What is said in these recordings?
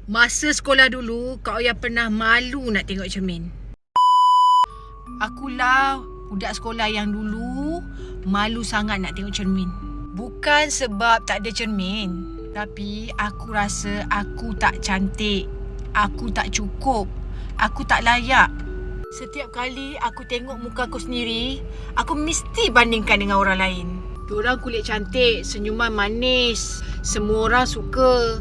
Masa sekolah dulu, Kak Oya pernah malu nak tengok cermin. Akulah budak sekolah yang dulu malu sangat nak tengok cermin. Bukan sebab tak ada cermin, tapi aku rasa aku tak cantik, aku tak cukup, aku tak layak. Setiap kali aku tengok muka aku sendiri, aku mesti bandingkan dengan orang lain. Diorang kulit cantik, senyuman manis, semua orang suka.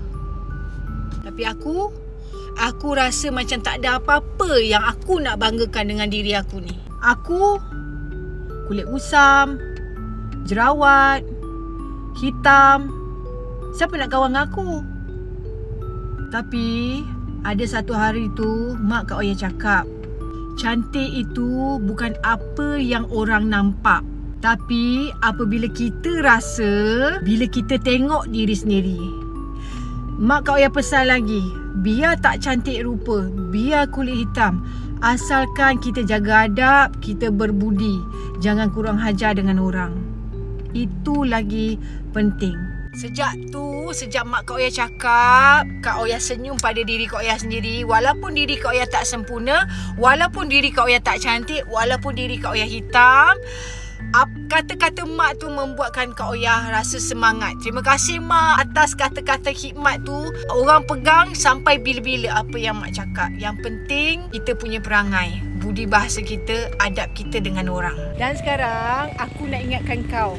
Tapi aku rasa macam tak ada apa-apa yang aku nak banggakan dengan diri aku ni. Aku kulit kusam, jerawat, hitam. Siapa nak kawan dengan aku? Tapi ada satu hari tu mak Kak Oya cakap, cantik itu bukan apa yang orang nampak, tapi apabila kita rasa, bila kita tengok diri sendiri. Mak Kak Oya pesan lagi, biar tak cantik rupa, biar kulit hitam, asalkan kita jaga adab, kita berbudi, jangan kurang hajar dengan orang. Itu lagi penting. Sejak mak Kak Oya cakap, Kak Oya senyum pada diri Kak Oya sendiri. Walaupun diri Kak Oya tak sempurna, walaupun diri Kak Oya tak cantik, walaupun diri Kak Oya hitam, kata-kata mak tu membuatkan Kak Oya rasa semangat. Terima kasih mak atas kata-kata hikmat tu. Orang pegang sampai bila-bila apa yang mak cakap. Yang penting kita punya perangai, budi bahasa kita, adab kita dengan orang. Dan sekarang aku nak ingatkan kau.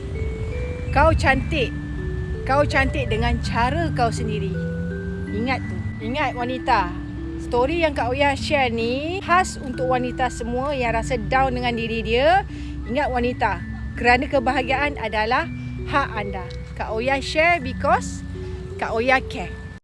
Kau cantik. Kau cantik dengan cara kau sendiri. Ingat tu. Ingat wanita. Story yang Kak Oya share ni khas untuk wanita semua yang rasa down dengan diri dia. Ingat wanita, kerana kebahagiaan adalah hak anda. Kak Oya share because Kak Oya care.